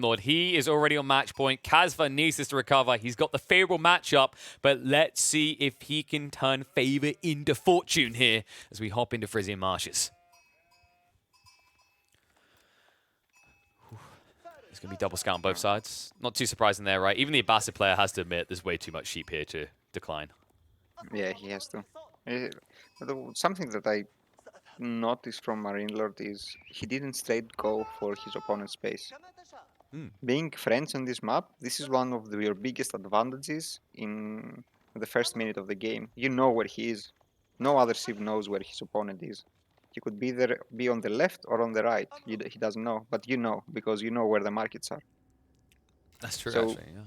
Lord, he is already on match point. Kasva needs this to recover. He's got the favorable matchup, but let's see if he can turn favor into fortune here as we hop into Frisian Marshes. It's going to be double scout on both sides. Not too surprising there, right? Even the Abbasid player has to admit there's way too much sheep here to decline. Yeah, he has to. Something that I noticed from MarineLorD is he didn't straight go for his opponent's base. Being friends on this map, this is one of your biggest advantages in the first minute of the game. You know where he is. No other ship knows where his opponent is. He could be on the left or on the right. He doesn't know, but you know because you know where the markets are. That's true, So, actually, yeah.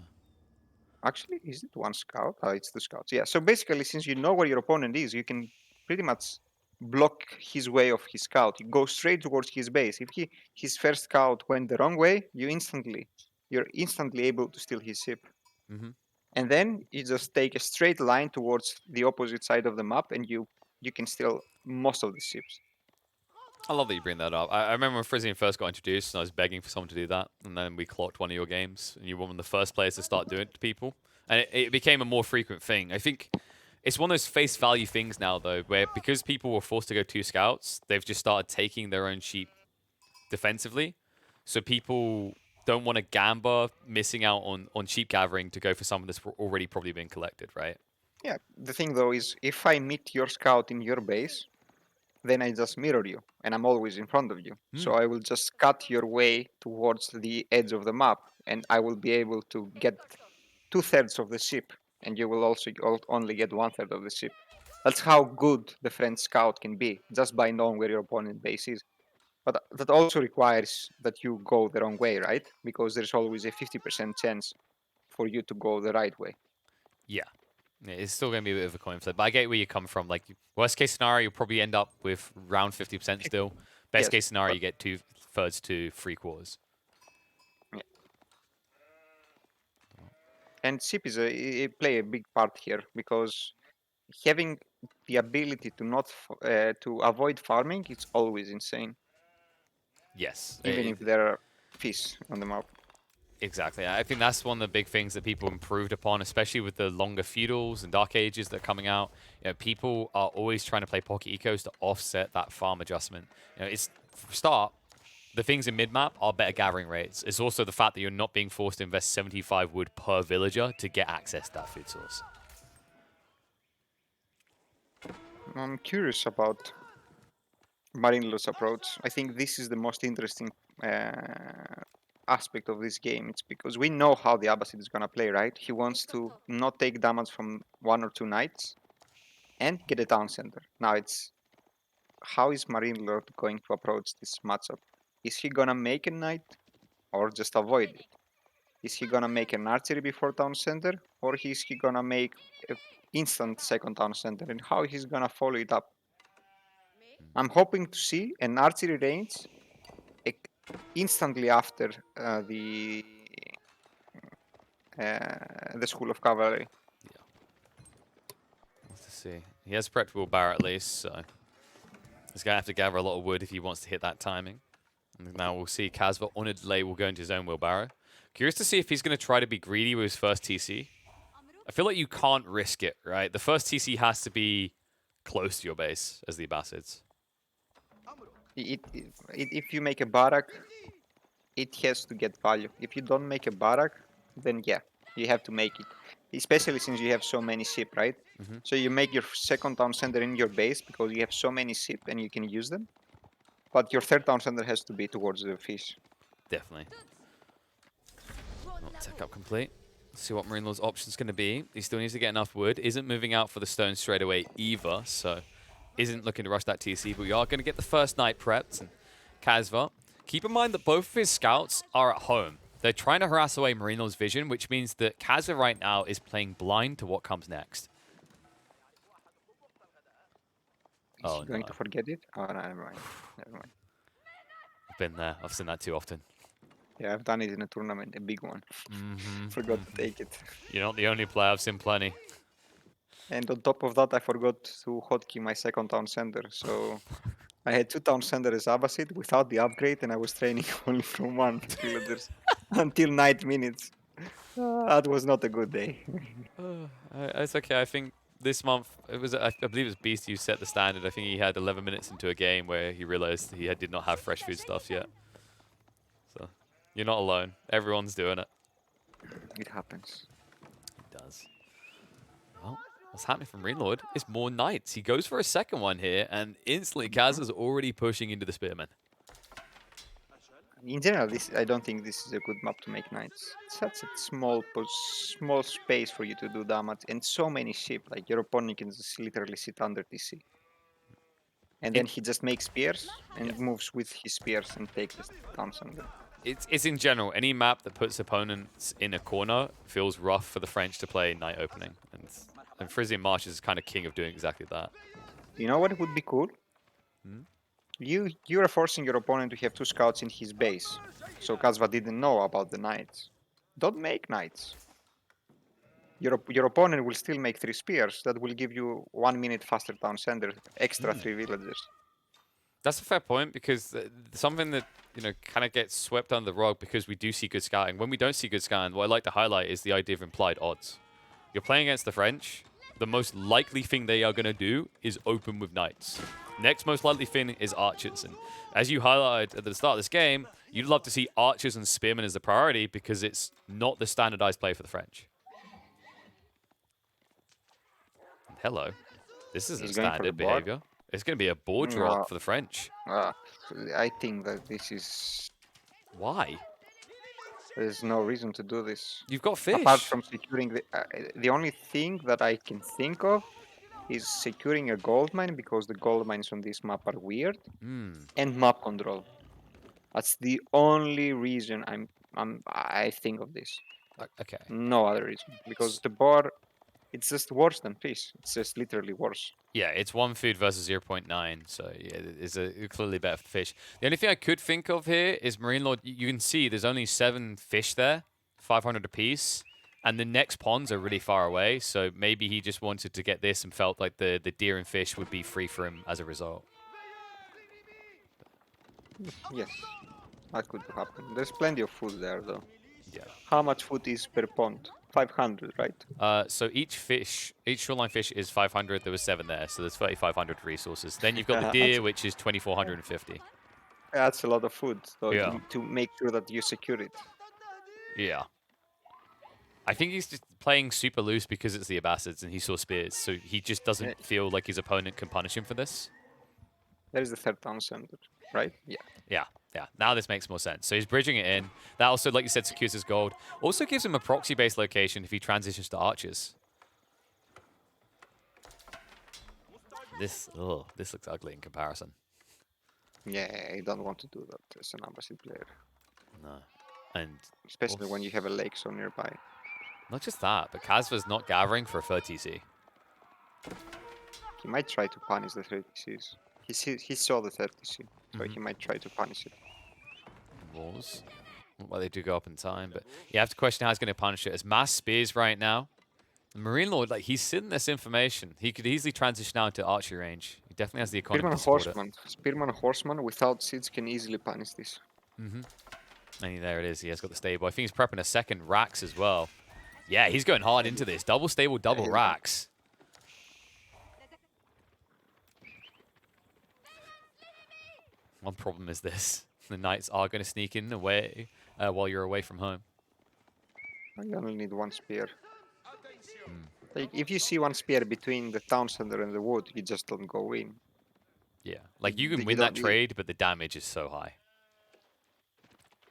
actually, is it one scout? Oh, it's two scouts. Yeah, so basically, since you know where your opponent is, you can pretty much block his way of his scout. You go straight towards his base. If his first scout went the wrong way, you're instantly able to steal his ship. And then you just take a straight line towards the opposite side of the map, and you can steal most of the ships. I love that you bring that up. I remember when Frisian first got introduced, and I was begging for someone to do that, and then we clocked one of your games, and you were one of the first players to start doing it to people, and it became a more frequent thing. I think it's one of those face value things now, though, where because people were forced to go 2 scouts, they've just started taking their own sheep defensively, so people don't want to gamble missing out on sheep gathering to go for someone that's already probably been collected, right? Yeah, the thing though is if I meet your scout in your base, then I just mirror you, and I'm always in front of you. So I will just cut your way towards the edge of the map, and I will be able to get 2/3 of the ship, and you will also only get 1/3 of the ship. That's how good the French scout can be, just by knowing where your opponent base is. But that also requires that you go the wrong way, right? Because there's always a 50% chance for you to go the right way. Yeah. Yeah, it's still going to be a bit of a coin flip, but I get where you come from. Like, worst case scenario, you'll probably end up with around 50% still. Best Yes, case scenario, but you get 2/3 to 3/4. yeah. And ship is play a big part here because having the ability to not to avoid farming is always insane, Yes, even if there are fish on the map. exactly. I think that's one of the big things that people improved upon, especially with the longer feudals and dark ages that are coming out. You know, people are always trying to play pocket ecos to offset that farm adjustment. You know, it's for start. The things in mid-map are better gathering rates. It's also the fact that you're not being forced to invest 75 wood per villager to get access to that food source. I'm curious about MarineLorD's approach. I think this is the most interesting aspect of this game. It's because we know how the Abbasid is gonna play, right? He wants to not take damage from 1 or 2 knights and get a town center. Now it's how is MarineLorD going to approach this matchup? Is he gonna make a knight or just avoid it? Is he gonna make an archery before town center, or is he gonna make an instant second town center? And how he's gonna follow it up? I'm hoping to see an archery range instantly after the School of Cavalry. Let's see. He has prepped wheelbarrow at least, so he's going to have to gather a lot of wood if he wants to hit that timing. And now we'll see Kasva on a delay will go into his own wheelbarrow. Curious to see if he's going to try to be greedy with his first TC. I feel like you can't risk it, right? The first TC has to be close to your base as the Abbasids. If you make a barrack, it has to get value. If you don't make a barrack, then yeah, you have to make it. Especially since you have so many ship, right? So you make your second town center in your base because you have so many ship and you can use them. But your third town center has to be towards the fish. Definitely. Not tech up complete. Let's see what MarineLorD's option's going to be. He still needs to get enough wood. Isn't moving out for the stone straight away either, so isn't looking to rush that TC. But we are going to get the first night prepped. And Kasva, keep in mind that both of his scouts are at home. They're trying to harass away MarineLorD's vision, which means that Kasva right now is playing blind to what comes next. Is he going to forget it? Oh, no, never mind. Never mind. I've been there. I've seen that too often. Yeah, I've done it in a tournament, a big one. Forgot to take it. You're not the only player. I've seen plenty. And on top of that, I forgot to hotkey my second town center. So I had 2 town centers Abbasid without the upgrade, and I was training only from 1 villagers. until 9 minutes. That was not a good day. It's okay. I think this month it was. I believe it was Beast who set the standard. I think he had 11 minutes into a game where he realized did not have fresh food stuffs yet. So you're not alone. Everyone's doing it. It happens. It does. Well, what's happening from MarineLorD is more knights. He goes for a second one here, and instantly Kaz is already pushing into the spearman. In general, I don't think this is a good map to make knights. It's such a small space for you to do damage, and so many sheep. Like your opponent can just literally sit under TC, and then he just makes spears and moves with his spears and take the town center. It's in general, any map that puts opponents in a corner feels rough for the French to play knight opening, and Frisian March is kind of king of doing exactly that. You know what would be cool? You are forcing your opponent to have 2 scouts in his base, so Kasva didn't know about the knights. Don't make knights. Your opponent will still make 3 spears. That will give you 1 minute faster town center, extra 3 villagers. That's a fair point, because something that kind of gets swept under the rug because we do see good scouting. When we don't see good scouting, what I like to highlight is the idea of implied odds. You're playing against the French. The most likely thing they are going to do is open with knights. Next most likely thing is archers. And as you highlighted at the start of this game, you'd love to see archers and spearmen as the priority because it's not the standardized play for the French. Hello. This isn't standard behavior. It's going to be a board drop for the French. I think that this is... Why? There's no reason to do this. You've got fish. Apart from securing the only thing that I can think of is securing a gold mine, because the gold mines on this map are weird, and map control. That's the only reason I think of this. Okay. No other reason, because the bar, it's just worse than fish. It's just literally worse. Yeah, it's 1 food versus 0.9, so yeah, it's clearly better for fish. The only thing I could think of here is MarineLorD. You can see there's only 7 fish there, 500 apiece, and the next ponds are really far away, so maybe he just wanted to get this and felt like the deer and fish would be free for him as a result. Yes, that could happen. There's plenty of food there, though. Yeah. How much food is per pond? 500, right? So each shoreline fish is 500. There was 7 there, so there's 3,500 resources. Then you've got the deer, which is 2,450. That's a lot of food, though, Yeah. to make sure that you secure it. Yeah. I think he's just playing super loose because it's the Abbasids and he saw spears, so he just doesn't feel like his opponent can punish him for this. There's the 3rd town center, right? Yeah. Yeah. Now this makes more sense. So he's bridging it in. That also, like you said, secures his gold. Also gives him a proxy-based location if he transitions to archers. This looks ugly in comparison. Yeah, I don't want to do that as an Abbasid player. No. And especially when you have a lake so nearby. Not just that, but Kasva's not gathering for a 3rd TC. He might try to punish the 3rd TCs. He saw the 3rd TC, so he might try to punish it. Walls. Well, they do go up in time, but you have to question how he's going to punish it. As mass spears right now, MarineLorD, like, he's sitting this information. He could easily transition out to archery range. He definitely has the economy to support it. Spearman Horseman without seeds can easily punish this. And there it is. He has got the stable. I think he's prepping a 2nd Rax as well. Yeah, he's going hard into this. Double stable, double Rax. One problem is this. The knights are going to sneak in away while you're away from home. You only need 1 spear. Like, if you see 1 spear between the town center and the wood, you just don't go in. Yeah, like you can win that trade, but the damage is so high.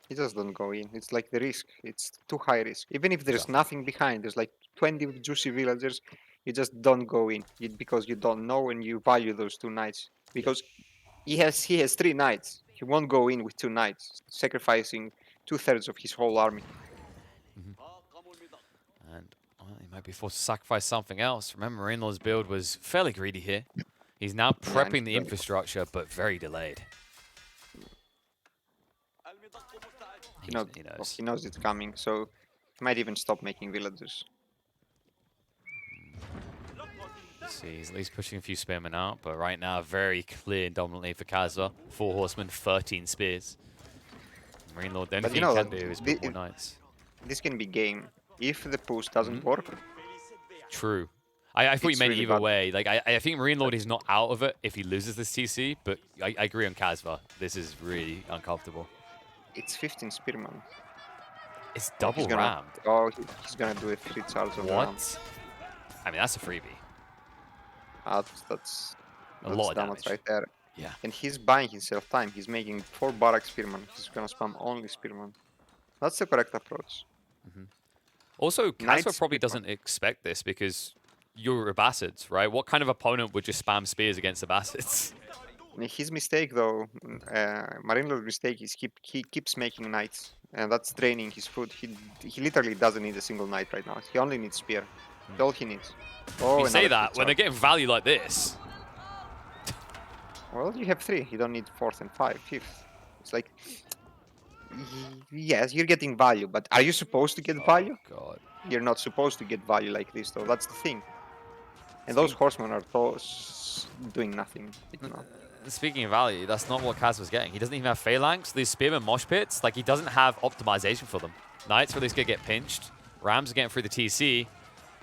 You just don't go in. It's like the risk. It's too high risk. Even if there's nothing behind, there's like 20 juicy villagers, you just don't go in because you don't know and you value those 2 knights. Because he has 3 knights. He won't go in with 2 knights, sacrificing 2/3 of his whole army. And he might be forced to sacrifice something else. Remember, MarineLorD's build was fairly greedy here. He's now prepping the infrastructure, but very delayed. He knows it's coming, so he might even stop making villagers. See, he's at least pushing a few spearmen out, but right now, very clear dominantly for Kasva. 4 horsemen, 13 spears. MarineLorD, the only But thing you he know, can do is build more knights. this can be game. If the push doesn't work, True. I thought you it's meant really either bad. way. Like I think MarineLorD is not out of it if he loses this TC, but I agree on Kasva. This is really uncomfortable. It's 15 spearman. It's Oh, he's double gonna. rammed. Oh, he's gonna do a 3 charge of the ram. What? I mean, that's a freebie. That's A lot of damage damage. right there. Yeah. And he's buying himself time. He's making 4 barrack spearman. He's gonna spam only spearman. That's the correct approach. Also, Knight Kasva probably spearman. doesn't expect this because you're Abbasids, right? What kind of opponent would just spam spears against Abbasids? His mistake, though, MarineLord's mistake is he keeps making knights, and that's draining his food. He literally doesn't need a single knight right now. He only needs spear. That's all he needs. Oh, You say another that crit when they're charge. getting value like this. Well, you have 3. You don't need 4th and 5th. It's like, yes, you're getting value, but are you supposed to get value? God. You're not supposed to get value like this, though. That's the thing. And those Speaking, horsemen are doing nothing right now. speaking of value, that's not what Kasva's getting. He doesn't even have phalanx. These spearman mosh pits, like he doesn't have optimization for them. Knights are at least gonna get pinched. Rams are getting through the TC.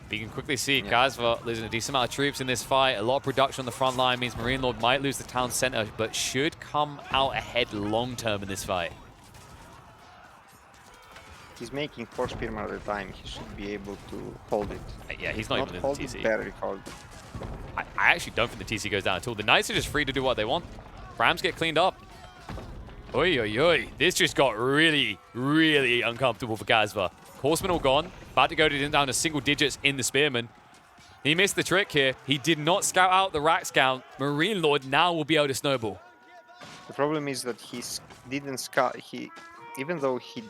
But you can quickly see Kasva losing a decent amount of troops in this fight. A lot of production on the front line means MarineLorD might lose the town center, but should come out ahead long term in this fight. He's making 4 spearmen at a time. He should be able to hold it. Yeah, he's If not even in the hold it, TC. barely hold. I actually don't think the TC goes down at all. The Knights are just free to do what they want. Rams get cleaned up. Oi, oi, oi. This just got really, really uncomfortable for Kasva. Horsemen all gone. About to go down to single digits in the Spearman. He missed the trick here. He did not scout out the rack scout. MarineLorD now will be able to snowball. The problem is that didn't scout. Even though he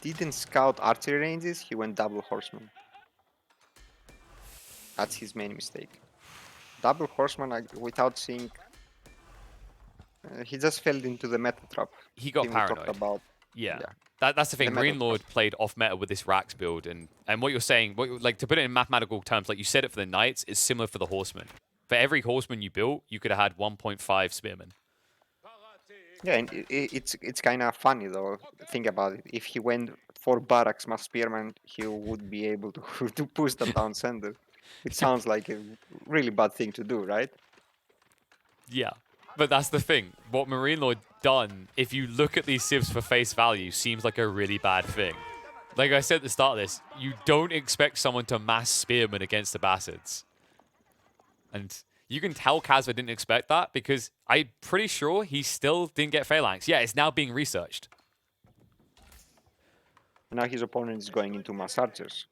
didn't scout archery ranges, he went double horseman. That's his main mistake. Double horseman without seeing. He just fell into the meta trap. He got thing we talked paranoid. about. Yeah. Yeah. That's the thing. The meta MarineLorD played off meta with this Rax build, and what you're saying, like to put it in mathematical terms, like you said it for the Knights, is similar for the Horsemen. For every Horseman you built, you could have had 1.5 Spearmen. Yeah, and it's kind of funny though. Think about it. If he went 4 barracks mass spearman, he would be able to to push the town center. It sounds like a really bad thing to do, right? Yeah. But that's the thing. What MarineLorD done, if you look at these civs for face value, seems like a really bad thing. Like I said at the start of this, you don't expect someone to mass Spearman against the Bassids. And you can tell Kasva didn't expect that because I'm pretty sure he still didn't get phalanx. Yeah, it's now being researched. Now his opponent is going into mass archers.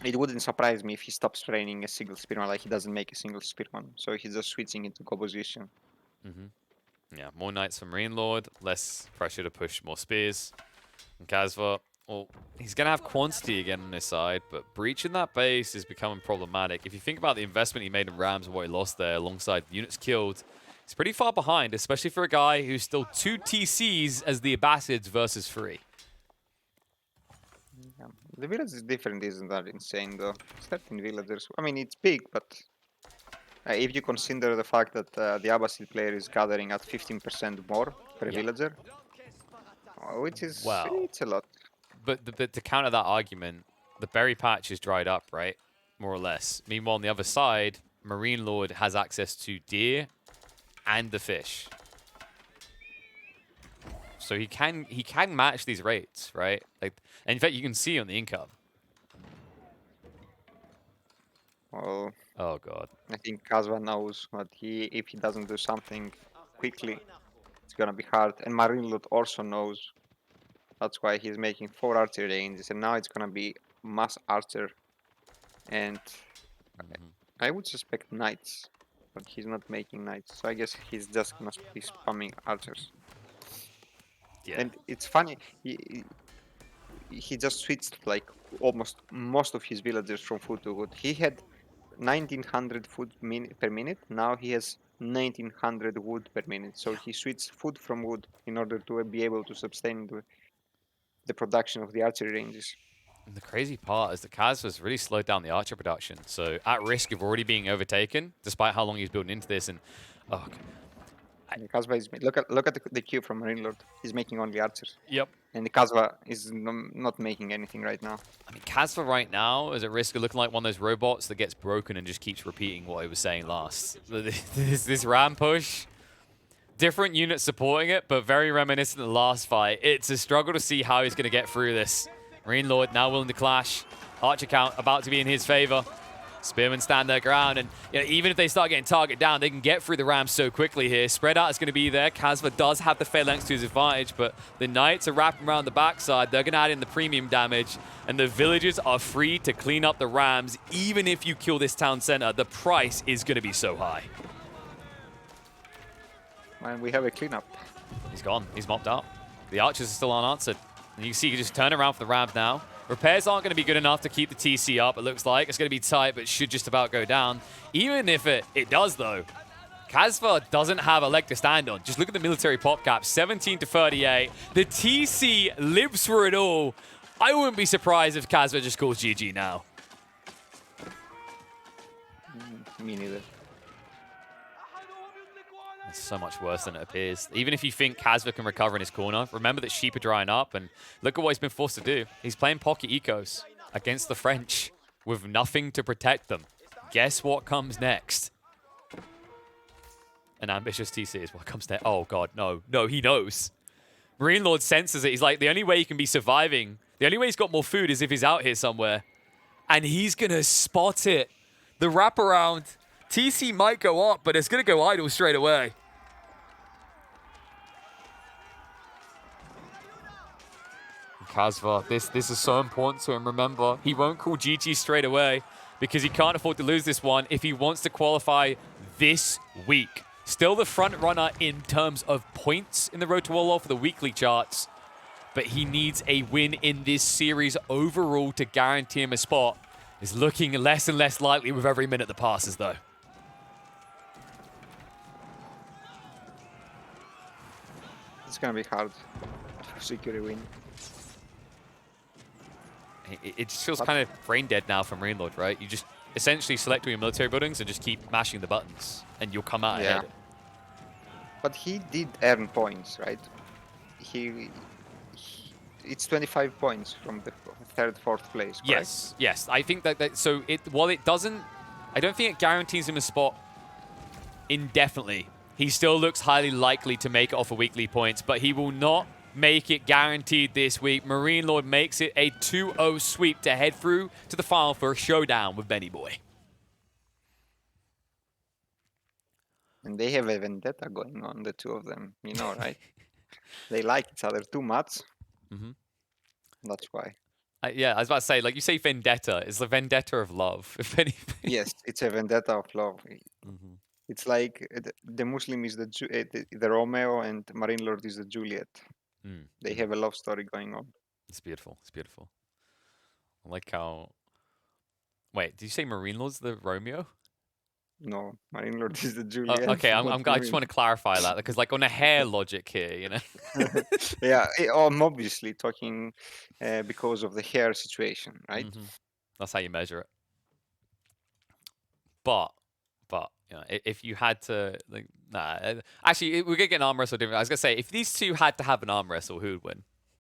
It wouldn't surprise me if he stops training a single spearman, like he doesn't make a single spearman. So he's just switching into composition. Yeah, more knights from MarineLorD, less pressure to push more spears. And Kasva, well, he's going to have quantity again on his side, but breaching that base is becoming problematic. If you think about the investment he made in Rams and what he lost there alongside units killed, he's pretty far behind, especially for a guy who's still 2 TCs as the Abbasids versus 3. Yeah. The village is different, isn't that insane though? 13 villagers. I mean, it's big, but if you consider the fact that the Abbasid player is gathering at 15% more per villager, which is it's a lot. But to counter that argument, the berry patch is dried up, right? More or less. Meanwhile, on the other side, MarineLorD has access to deer and the fish. So he can match these rates, right? Like, and in fact, you can see on the income. Well, Oh god. I think Kasva knows that if he doesn't do something quickly, it's gonna be hard. And MarineLorD also knows. That's why he's making 4 archer ranges, and now it's gonna be mass archer. And I would suspect knights, but he's not making knights. So I guess he's just gonna be spamming archers. Yeah. And it's funny, he just switched like almost most of his villagers from food to wood. He had 1900 food per minute. Now he has 1900 wood per minute. So he switched food from wood in order to be able to sustain the production of the archery ranges. And the crazy part is that Kasva's really slowed down the archer production. So at risk of already being overtaken, despite how long he's building into this. And oh, Kasva is look at the queue from MarineLorD. He's making only archers. Yep. And the Kasva is not making anything right now. I mean, Kasva right now is at risk of looking like one of those robots that gets broken and just keeps repeating what he was saying last. This ram push, different units supporting it, but very reminiscent of the last fight. It's a struggle to see how he's going to get through this. MarineLorD now willing to clash. Archer count about to be in his favor. Spearman stand their ground, and even if they start getting target down, they can get through the Rams so quickly here. Spread out is going to be there. Kasva does have the phalanx to his advantage, but the Knights are wrapping around the backside. They're going to add in the premium damage, and the villagers are free to clean up the Rams. Even if you kill this town center, the price is going to be so high. And we have a cleanup. He's gone. He's mopped up. The archers are still unanswered. And you see, he just turn around for the Rams now. Repairs aren't going to be good enough to keep the TC up, it looks like. It's going to be tight, but should just about go down. Even if it does, though, Kasva doesn't have a leg to stand on. Just look at the military pop cap, 17 to 38. The TC lives through it all. I wouldn't be surprised if Kasva just calls GG now. Me neither. It's so much worse than it appears. Even if you think Kasva can recover in his corner, remember that sheep are drying up, and look at what he's been forced to do. He's playing pocket ecos against the French with nothing to protect them. Guess what comes next? An ambitious TC is what comes next. Oh, God, no. No, he knows. MarineLorD senses it. He's like, the only way he can be surviving, the only way he's got more food is if he's out here somewhere. And he's going to spot it. The wraparound. TC might go up, but it's going to go idle straight away. Kasva, this is so important to him, remember. He won't call GG straight away because he can't afford to lose this one if he wants to qualify this week. Still the front runner in terms of points in the Road to Wololo for the weekly charts, but he needs a win in this series overall to guarantee him a spot. Is looking less and less likely with every minute that passes, though. It's going to be hard to secure a win. It just feels kind of brain dead now from MarineLorD, right? You just essentially select all your military buildings and just keep mashing the buttons, and you'll come out ahead. But he did earn points, right? It's 25 points from the third, fourth place, correct? Yes, yes. I think that so while it doesn't, I don't think it guarantees him a spot indefinitely. He still looks highly likely to make it off of weekly points, but he will not make it guaranteed this week. MarineLorD makes it a 2-0 sweep to head through to the final for a showdown with Benny Boy. And they have a vendetta going on, the two of them, you know, right? They like each other too much. Mm-hmm. That's why. Yeah, I was about to say, like you say vendetta. It's the vendetta of love, if anything. Yes, it's a vendetta of love. Mm-hmm. It's like the Muslim is the Romeo and MarineLorD is the Juliet. They have a love story going on. It's beautiful. It's beautiful. I like how... Wait, did you say MarineLorD's the Romeo? No, MarineLorD is the Juliet. Okay, I just want to clarify that, because like on a hair logic here, you know? Yeah, I'm obviously talking because of the hair situation, right? Mm-hmm. That's how you measure it. But you know, if you had to, like, actually, we're gonna get an arm wrestle different. I was gonna say, if these two had to have an arm wrestle, who would win?